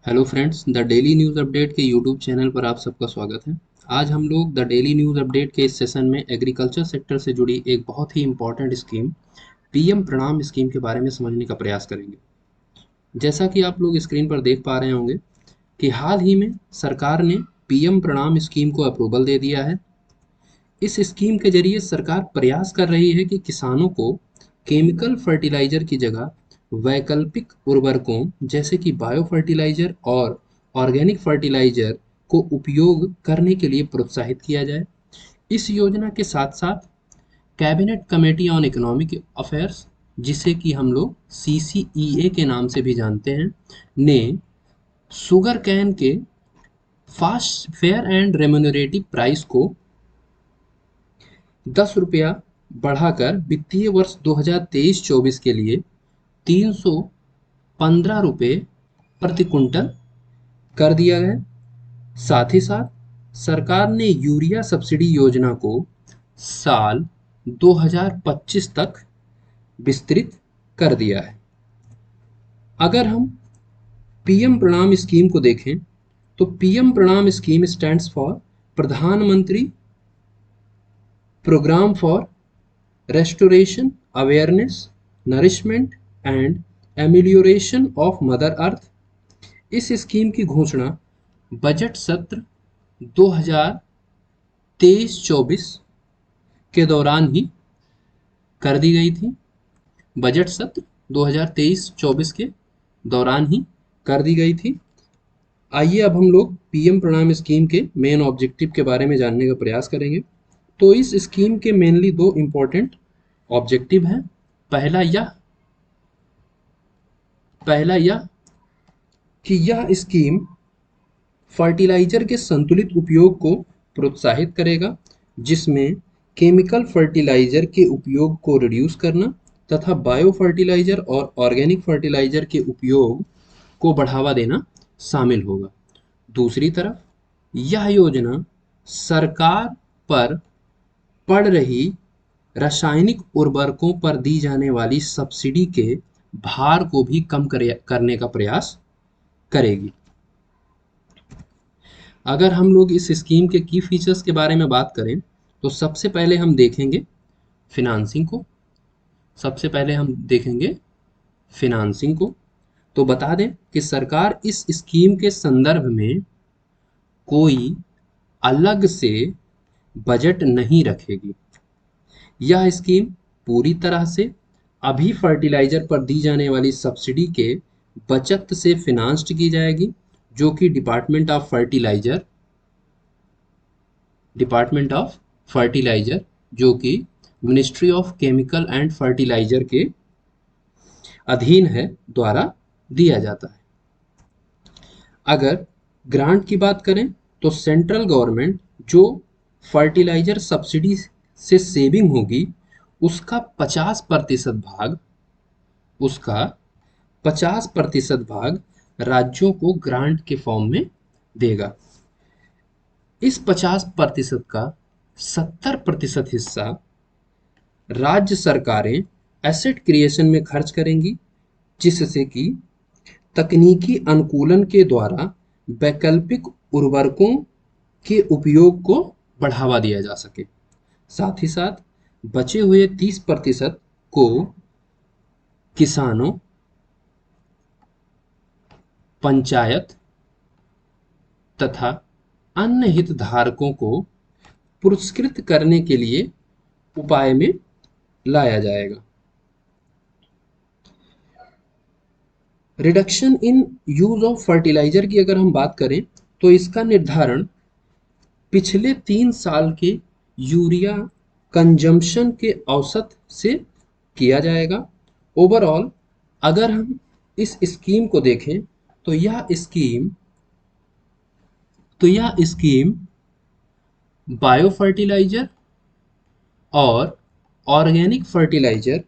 Hello friends, the daily news update के YouTube channel पर आप सबका स्वागत है। आज हम लोग द डेली न्यूज़ अपडेट के इस सेशन में एग्रीकल्चर सेक्टर से जुड़ी एक बहुत ही important scheme PM Pranam scheme के बारे में समझने का प्रयास करेंगे। जैसा कि आप लोग स्क्रीन पर देख पा रहे होंगे कि हाल ही में सरकार ने पीएम प्रणाम स्कीम को अप्रूवल दे दिया है। इस स्कीम के जरिए सरकार प्रयास कर रही है कि किसानों को केमिकल फर्टिलाइजर की जगह वैकल्पिक उर्वरकों जैसे कि बायो फर्टिलाइजर और ऑर्गेनिक फर्टिलाइजर को उपयोग करने के लिए प्रोत्साहित किया जाए। इस योजना के साथ साथ cabinet committee on economic affairs, जिसे कि हम लोग CCEA के नाम से भी जानते हैं, ने शुगर कैन के fast fair and remunerative price को 10 रुपया बढ़ाकर वित्तीय वर्ष 2023-24 के लिए 315 रुपये प्रति कुंटल कर दिया है। साथ ही साथ सरकार ने यूरिया सब्सिडी योजना को साल 2025 तक विस्तृत कर दिया है। अगर हम पीएम प्रणाम स्कीम को देखें तो PM Pranam scheme stands for Pradhanmantri programme for restoration awareness nourishment and amelioration of mother earth. इस स्कीम की घोषणा बजट सत्र 2023-24 के दौरान ही कर दी गई थी। बजट सत्र 2023-24 के दौरान ही कर दी गई थी। आइए अब हम लोग पीएम प्रणाम स्कीम के मेन ऑब्जेक्टिव के बारे में जानने का प्रयास करेंगे। तो इस स्कीम के मेनली दो इम्पोर्टेंट ऑब्जेक्टिव हैं। पहला यह कि यह स्कीम फर्टिलाइजर के संतुलित उपयोग को प्रोत्साहित करेगा, जिसमें केमिकल फर्टिलाइजर के उपयोग को रिड्यूस करना तथा बायो फर्टिलाइजर और ऑर्गेनिक फर्टिलाइजर के उपयोग को बढ़ावा देना शामिल होगा। दूसरी तरफ यह योजना सरकार पर पड़ रही रासायनिक उर्वरकों पर दी जाने वाली सब्सिडी के भार को भी कम करने का प्रयास करेगी। अगर हम लोग इस स्कीम के की फीचर्स के बारे में बात करें तो सबसे पहले हम देखेंगे फिनांसिंग को। तो बता दें कि सरकार इस स्कीम के संदर्भ में कोई अलग से बजट नहीं रखेगी। यह स्कीम पूरी तरह से अभी फर्टिलाइजर पर दी जाने वाली सब्सिडी के बचत से फिनांस्ड की जाएगी, जो कि डिपार्टमेंट ऑफ फर्टिलाइजर जो कि ministry of chemical and fertiliser के अधीन है, द्वारा दिया जाता है। अगर ग्रांट की बात करें तो सेंट्रल गवर्नमेंट जो फर्टिलाइजर सब्सिडी से सेविंग होगी उसका 50% भाग राज्यों को ग्रांट के फॉर्म में देगा। इस 50% का 70% हिस्सा राज्य सरकारें एसेट क्रिएशन में खर्च करेंगी, जिससे कि तकनीकी अनुकूलन के द्वारा वैकल्पिक उर्वरकों के उपयोग को बढ़ावा दिया जा सके। साथ ही साथ बचे हुए 30% को किसानों, पंचायत तथा अन्य हितधारकों को पुरस्कृत करने के लिए उपाय में लाया जाएगा। Reduction in use of fertiliser की अगर हम बात करें तो इसका निर्धारण पिछले 3 साल के यूरिया कंजम्पशन के औसत से किया जाएगा। ओवरऑल अगर हम इस स्कीम को देखें तो यह स्कीम बायो फर्टिलाइजर और ऑर्गेनिक फर्टिलाइजर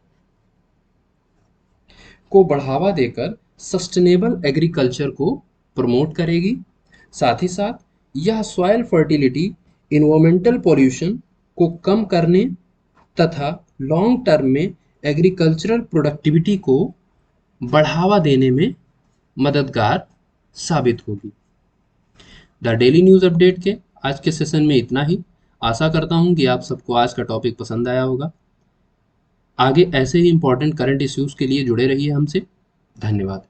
को बढ़ावा देकर सस्टेनेबल एग्रीकल्चर को प्रमोट करेगी। साथ ही साथ यह सॉइल फर्टिलिटी, इन्वायरमेंटल पॉल्यूशन को कम करने तथा लॉन्ग टर्म में एग्रीकल्चरल प्रोडक्टिविटी को बढ़ावा देने में मददगार साबित होगी। द डेली न्यूज़ अपडेट के आज के सेशन में इतना ही। आशा करता हूँ कि आप सबको आज का टॉपिक पसंद आया होगा। आगे ऐसे ही इंपॉर्टेंट करंट इश्यूज़ के लिए जुड़े रहिए हमसे। धन्यवाद।